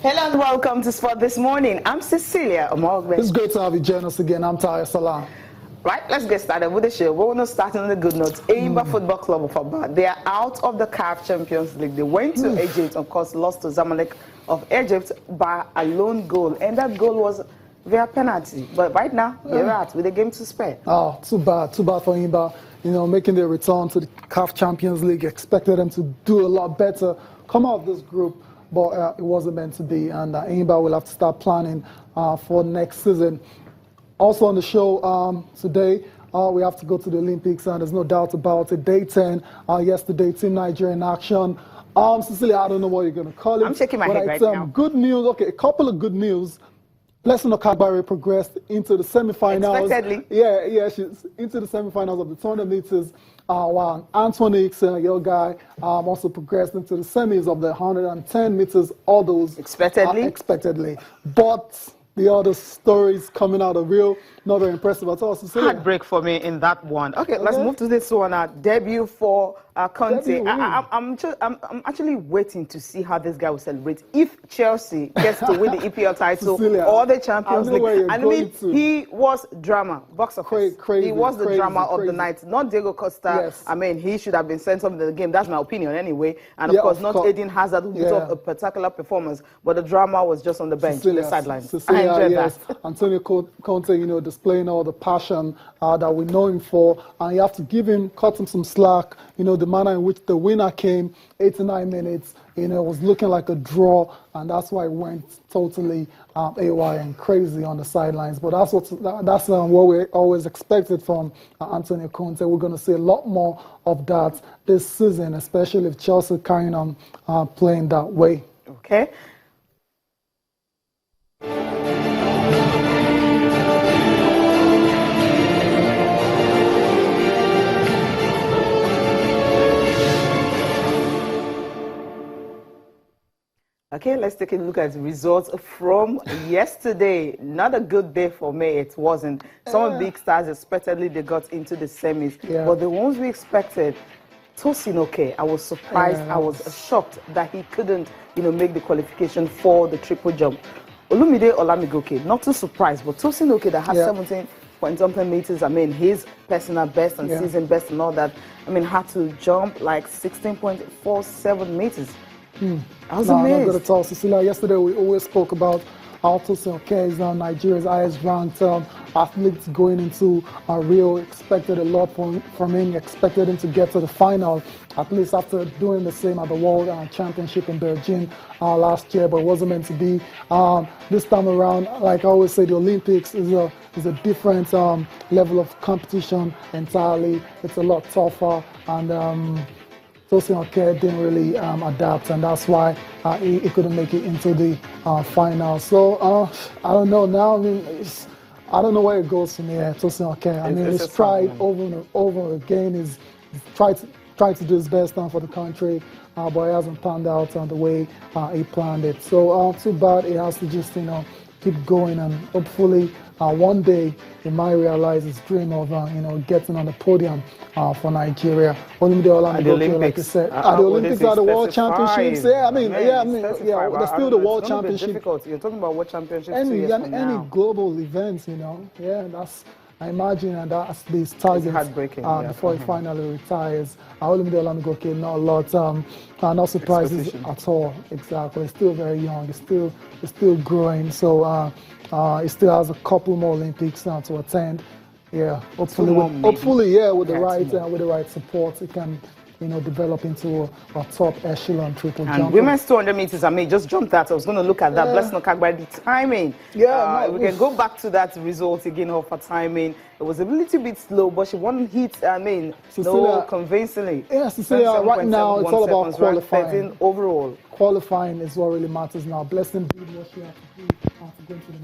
Hello and welcome to Sport This Morning. I'm Cecilia Omogbe. It's great to have you join us again. I'm Tahir Salam. Right, let's get started with the show. We're going to start on the good notes. Enyimba Football Club of Aba, they are out of the CAF Champions League. They went to Egypt, of course, lost to Zamalek of Egypt by a lone goal. And that goal was via penalty. But right now, they're out with a game to spare. Oh, too bad for Enyimba. You know, making their return to the CAF Champions League. Expected them to do a lot better, come out of this group. But it wasn't meant to be, and Enyimba will have to start planning for next season. Also on the show today, we have to go to the Olympics, and there's no doubt about it. Day 10, yesterday, Team Nigeria in action. Cecilia, I don't know what you're going to call it. I'm shaking my head right now. Good news, okay, a couple of good news. Blessing Okagbare progressed into the semifinals. Expectedly. Yeah, she's into the semifinals of the 200 meters. While Anthony Ixon, your guy, also progressed into the semis of the 110 meters. All those expectedly. But the other stories coming out of Rio, not very impressive at all. Cecilia. Heartbreak for me in that one. Okay, let's move to this one. Debut for Conte. I'm actually waiting to see how this guy will celebrate if Chelsea gets to win the EPL title Cecilia, or the Champions League. I mean, he was drama. Box office. Crazy, he was the drama of the night. Not Diego Costa. Yes. I mean, he should have been sent off in the game. That's my opinion anyway. And of course, not Eden Hazard who put up a spectacular performance, but the drama was just on the bench, the sidelines. I enjoyed that. Antonio Conte, you know, displaying all the passion that we know him for, and you have to cut him some slack. You know, the manner in which the winner came, 89 minutes, you know, it was looking like a draw, and that's why it went totally AY and crazy on the sidelines. But that's what we always expected from Antonio Conte. We're going to see a lot more of that this season, especially if Chelsea carrying on playing that way. Okay. Okay, let's take a look at the results from yesterday. Not a good day for me, it wasn't. Some big stars, expectedly, they got into the semis. Yeah. But the ones we expected, Tosin Oke, I was surprised, I was shocked that he couldn't, you know, make the qualification for the triple jump. Olumide Olamigoke, not too surprised, but Tosin Oke that has 17 point something meters, I mean, his personal best and season best and all that, I mean, had to jump like 16.47 meters. I was amazed. Not good at all, Cecilia. Yesterday we always spoke about how Tosin Oke is Nigeria's highest ranked athlete going into Rio. Expected a lot from him. Expected him to get to the final, at least after doing the same at the World Championship in Beijing last year, but it wasn't meant to be. This time around, like I always say, the Olympics is a different level of competition entirely. It's a lot tougher, and Tosin Oke didn't really adapt, and that's why he couldn't make it into the final. So I don't know now. I mean, I don't know where it goes from here. Tosin Oke. I mean, he's tried over and over again. He's tried to do his best for the country, but it hasn't panned out the way he planned it. So too bad. He has to just keep going, and hopefully one day he might realize his dream of getting on the podium for Nigeria. Olumide Olamigoke, like you said, at the Olympics, at the World Championships. There's still the World Championship. You're talking about World Championships. Any global events, that's. I imagine, and that's his target before he finally retires. Olumide Olamigoke, not a lot, not surprises at all. Exactly, he's still very young. He's still growing. So he still has a couple more Olympics now to attend. Yeah, hopefully, with the right support, he can develop into a top echelon triple jumper. And women's 200 meters, I mean, just jumped that. I was going to look at that. Blessing Okagbare, the timing. We can go back to that result again of her timing. It was a little bit slow, but she won hit, I mean, convincingly. Yeah, Cecilia, right now it's all about qualifying. 13 overall. Qualifying is what really matters now. Blessing did what she had to do to go to the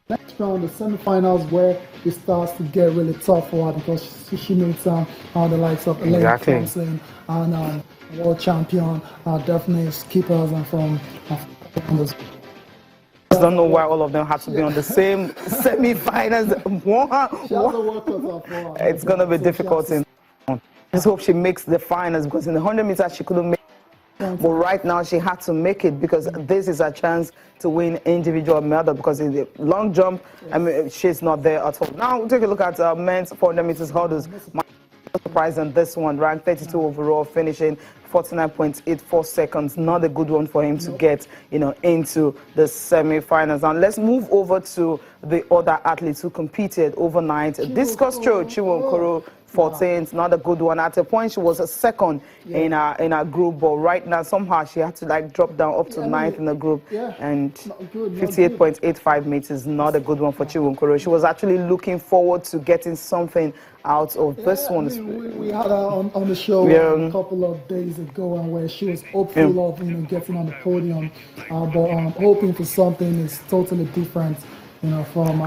next round, the semifinals, where it starts to get really tough for her because she meets the likes of Elaine Thompson and world champion, definitely skippers and from the I don't know why all of them have to be on the same semi-finals. It's going to be difficult. I just hope she makes the finals, because in the 100 meters she couldn't make But right now, she had to make it because this is a chance to win individual medal because in the long jump, I mean, she's not there at all. Now, we'll take a look at men's 400 meters hurdles. Surprise on this one, ranked 32 overall, finishing 49.84 seconds. Not a good one for him to get, into the semi-finals. And let's move over to the other athletes who competed overnight. Discus throw, Chinwe Okoro, 14th, not a good one. At a point, she was a second in our group, but right now somehow she had to drop down up to ninth in the group, and 58.85 meters, not a good one for Chinwe Okoro. She was actually looking forward to getting something out of this one. We had her on the show a couple of days ago, and where she was hopeful of getting on the podium, but hoping for something is totally different, from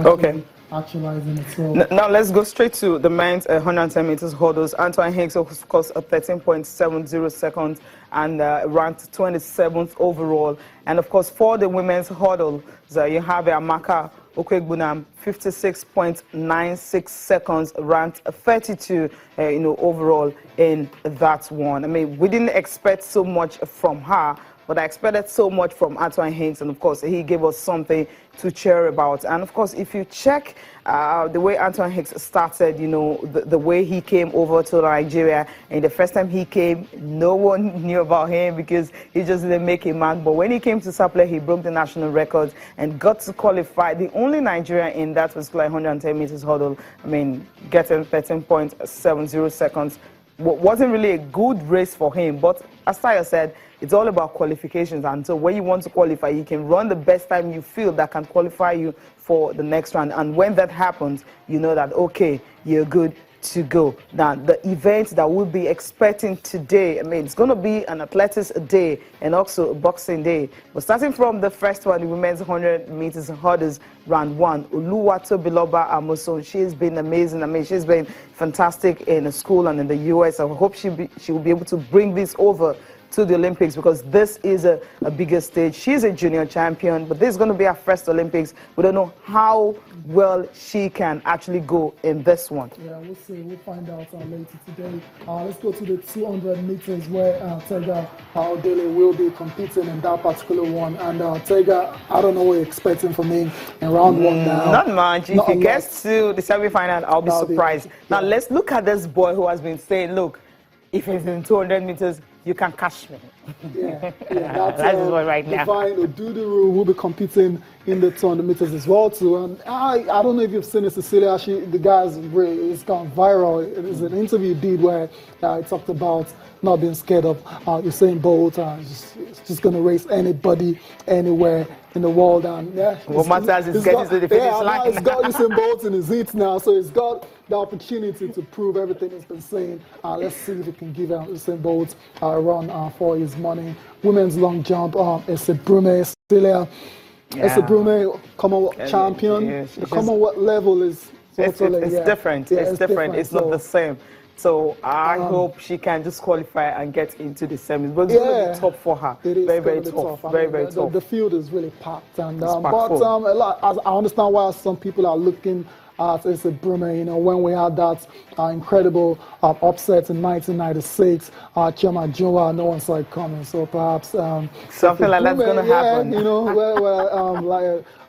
actualizing it. So now let's go straight to the men's 110 meters hurdles. Antoine Hicks, of course, 13.70 seconds and ranked 27th overall. And of course, for the women's hurdle, you have Amaka Okwegbunam, 56.96 seconds, ranked 32, overall in that one. I mean, we didn't expect so much from her, but I expected so much from Antoine Hicks, and of course, he gave us something to cheer about. And of course, if you check the way Antoine Hicks started, the way he came over to Nigeria, and the first time he came, no one knew about him because he just didn't make a mark. But when he came to Sapele, he broke the national record and got to qualify. The only Nigerian in that particular 110 meters hurdle, I mean, getting 13.70 seconds. Wasn't really a good race for him, but as Tayo said, it's all about qualifications, and so when you want to qualify, you can run the best time you feel that can qualify you for the next round, and when that happens, you know that, okay, you're good to go. Now, the events that we'll be expecting today, I mean, it's going to be an athletics day and also a boxing day. But starting from the first one, the women's 100 meters hurdles, round one, Oluwatobiloba Amoson, she's been amazing. I mean, she's been fantastic in school and in the US. I hope she will be able to bring this over to the Olympics because this is a bigger stage. She's a junior champion, but this is going to be her first Olympics. We don't know how well she can actually go in this one. Yeah, we'll see. We'll find out later today. Let's go to the 200 meters where Tega Odele will be competing in that particular one. And Tega, I don't know what you're expecting from him in round one now. Not much. If he gets to the semi-final, I'll be surprised. Now, let's look at this boy who has been saying, look, if he's in 200 meters, you can catch me. That's what right now. Divine Oduduru will be competing in the 200 meters as well too. And I don't know if you've seen it, Cecilia. Actually, the guy's it's gone viral. It was an interview he did where he talked about not being scared of Usain Bolt. He's just going to race anybody, anywhere in the world. And what matters is getting to the finish line. He's got Usain Bolt in his heat now, so he's got the opportunity to prove everything he's been saying. Let's see if he can give Usain Bolt a run for his money. Women's long jump, Ese Brume, Cecilia. Ese Brume, Commonwealth champion. The Commonwealth level is it's different. It's different. It's not the same. So I hope she can just qualify and get into the semis. But it's going to be tough for her. It is very tough. Very tough. The field is really packed, and I understand why some people are looking at Ese Brume. When we had that incredible upset in 1996, Chioma Ajunwa, no one saw it coming. So perhaps something like that's going to happen.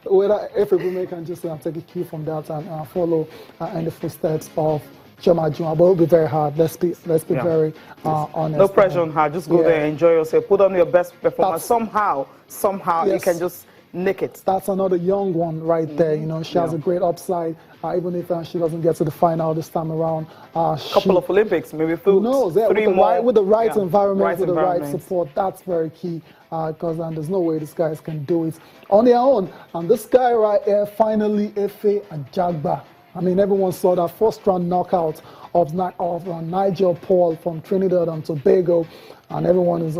Whether Efe Brume can just take a cue from that and follow in the footsteps of Chioma Ajunwa, but it'll be very hard. Let's be very honest. No pressure on her. Just go there, enjoy yourself, put on your best performance. Somehow you can just nick it. That's another young one right there. She has a great upside. Even if she doesn't get to the final this time around, couple of Olympics, maybe who knows? Yeah, with the right environment, with the right environment. support, that's very key. Because there's no way these guys can do it on their own. And this guy right here, finally, Efe Ajagba. I mean, everyone saw that first round knockout of Nigel Paul from Trinidad and Tobago, and everyone is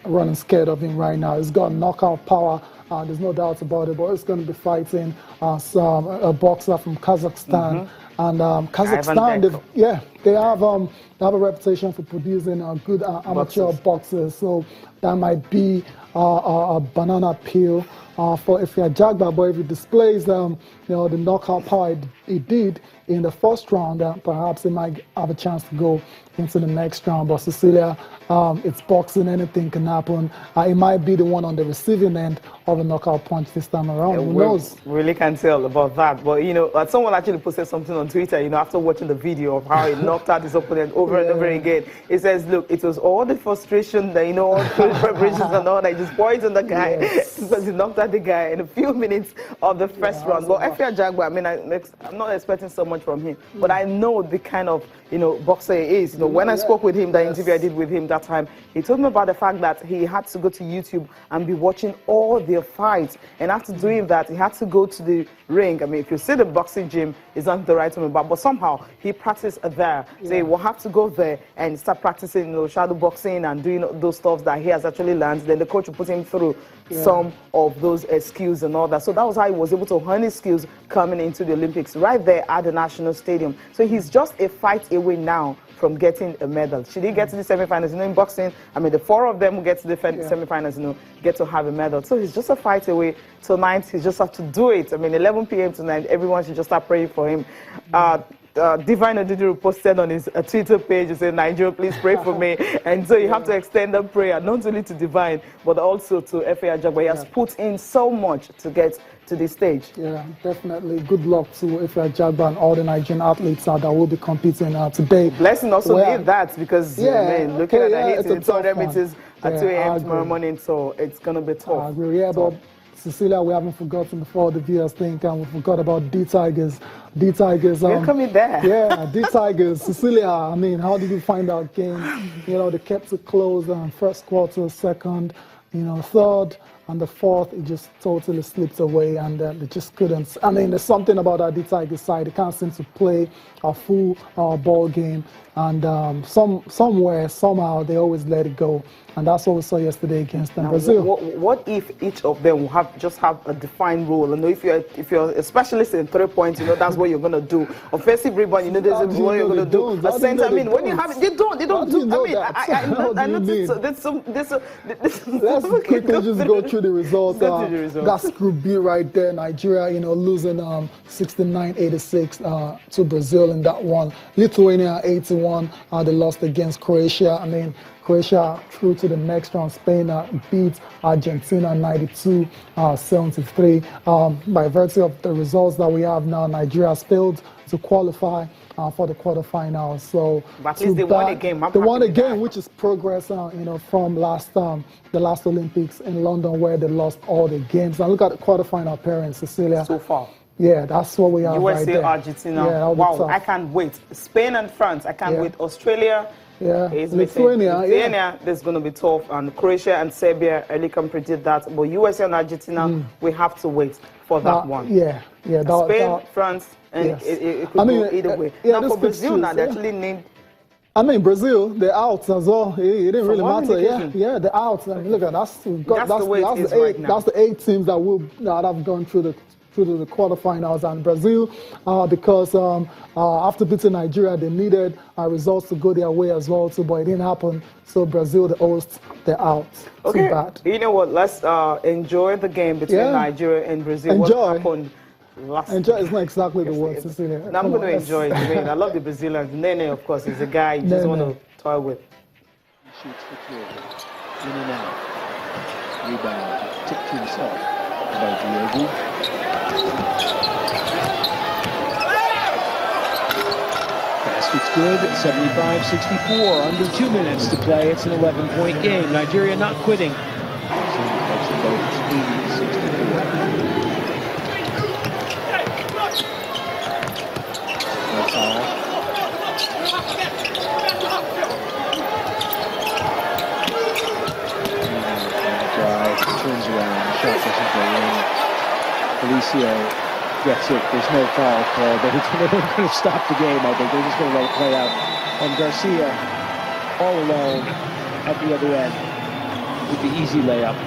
running scared of him right now. He's got knockout power. There's no doubt about it. But he's going to be fighting a boxer from Kazakhstan. And Kazakhstan, they have a reputation for producing good amateur boxers. So that might be a banana peel for Efe Ajagba. But if he displays the knockout power he did in the first round, perhaps he might have a chance to go into the next round. But Cecilia, it's boxing, anything can happen. It might be the one on the receiving end of a knockout punch this time around. Who knows? Really can't tell about that. But, someone actually posted something on Twitter, after watching the video of how he knocked out his opponent over and over again. It says, look, it was all the frustration that, all the preparations and all that, just poisoned the guy because he knocked out the guy in a few minutes of the first round. But Efe Ajagba, I'm not expecting so much from him, but I know the kind of, boxer he is. When I spoke with him, the interview I did with him that time, he told me about the fact that he had to go to YouTube and be watching all their fights. And after doing that, he had to go to the ring. If you see the boxing gym, it's not the right term, but somehow he practiced there. So he will have to go there and start practicing, shadow boxing and doing those stuff that he has actually learned. Then the coach will put him through some of those skills and all that. So that was how he was able to hone his skills coming into the Olympics right there at the National Stadium. So he's just a fight away now from getting a medal. Should he get to the semifinals? In boxing, the four of them who get to the semifinals, get to have a medal. So he's just a fight away. Tonight, he just have to do it. 11 p.m. tonight, everyone should just start praying for him. Divine Oduduru posted on his Twitter page, he said, Nigeria, please pray for me. And so you have to extend the prayer, not only to Divine, but also to Efe Ajagba. He has put in so much to get to this stage. Yeah, definitely. Good luck to Efe Ajagba and all the Nigerian athletes that will be competing today. Blessing also need that because, looking at the hits, it's 200 meters at 2 a.m. tomorrow morning, so it's going to be tough. I agree, but Cecilia, we haven't forgotten before the viewers think, and we forgot about D-Tigers. D-Tigers. We're coming there. Yeah, D-Tigers. Cecilia, how did you find out game? They kept it close first quarter, second, third, and the fourth, it just totally slipped away, and they just couldn't. There's something about that D-Tigers side. They can't seem to play a full ball game, and somewhere, somehow, they always let it go. And that's what we saw yesterday against Brazil. What if each of them will have a defined role? If you're a specialist in 3 points, that's what you're gonna do. Offensive rebound, there's what you're gonna do. A center, when you have it, they don't do. I know there's Let's quickly just go through the results. That's Group B right there. Nigeria, losing 69-86 to Brazil in that one. Lithuania 81. They lost against Croatia. Croatia through to the next round. Spain beat Argentina 92-73. By virtue of the results that we have now, Nigeria has failed to qualify for the quarterfinals. So at least they won a game. They won a game, which is progress, from the last Olympics in London, where they lost all the games. Now look at the quarterfinal appearance, Cecilia. So far. Yeah, that's what we have USA, right there. Argentina. Yeah, wow, I can't wait. Spain and France. I can't wait. Australia. Yeah, Lithuania, there's going to be tough. And Croatia and Serbia, early can predict that. But USA and Argentina, we have to wait for that one. Yeah. Spain, France, and it could go either way. Now for Brazil, they actually need... Brazil, they're out as well. It didn't really matter. Yeah, they're out. Look at that's the 8 teams that have gone through the quarterfinals, and Brazil, because after beating Nigeria, they needed results to go their way as well too, but it didn't happen. So Brazil, the hosts, they're out. Okay. Too bad. You know what? Let's enjoy the game between Nigeria and Brazil. Enjoy. What happened last enjoy is not exactly the word, Cecilia. I'm going to enjoy it. I love the Brazilians. Nene, of course, is a guy you just want to toy with. Shoots for two. In and out. Rebound. Tip to himself by Diogo. Basket's good, 75-64, under 2 minutes to play. It's an 11-point game. Nigeria not quitting. That's all. Drive, turns around, shot doesn't go in. Felicio gets it. There's no foul call, but they're going to stop the game, I think. They're just going to let it play out. And Garcia, all alone at the other end with the easy layup.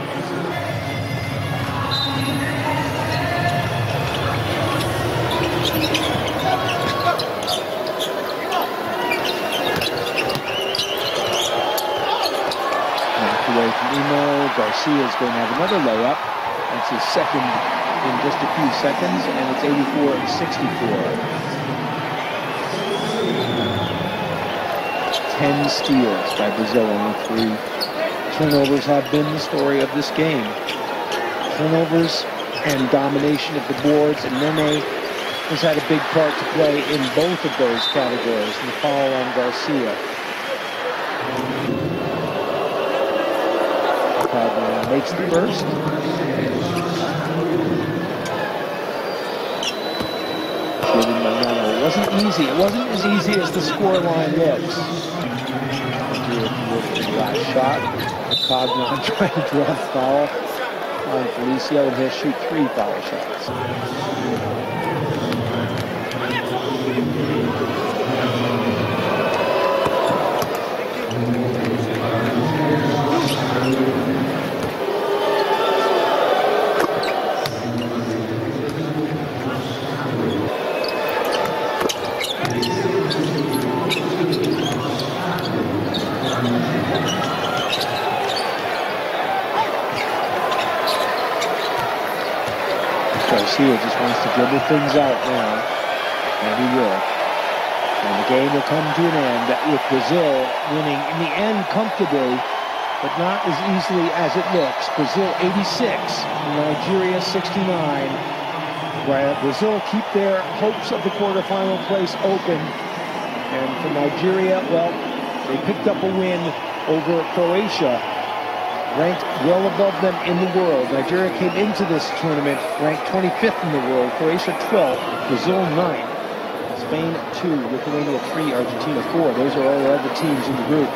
Knocked away from Emo. Garcia is going to have another layup. That's his second in just a few seconds, and it's 84-64. 10 steals by Brazil, only 3 turnovers have been the story of this game. Turnovers and domination of the boards, and Nene has had a big part to play in both of those categories, and the foul on Garcia. Cagnon makes the first. It wasn't easy. It wasn't as easy as the scoreline looks. The last shot. Cagnon trying to draw a foul on Felicio, and he'll shoot 3 foul shots. Garcia just wants to dribble things out now, and he will. And the game will come to an end with Brazil winning in the end comfortably, but not as easily as it looks. Brazil 86, Nigeria 69. Brazil keep their hopes of the quarterfinal place open. And for Nigeria, well, they picked up a win over Croatia, ranked well above them in the world. Nigeria came into this tournament ranked 25th in the world, Croatia 12th, Brazil 9th, Spain 2, Lithuania 3, Argentina 4. Those are all the other teams in the group.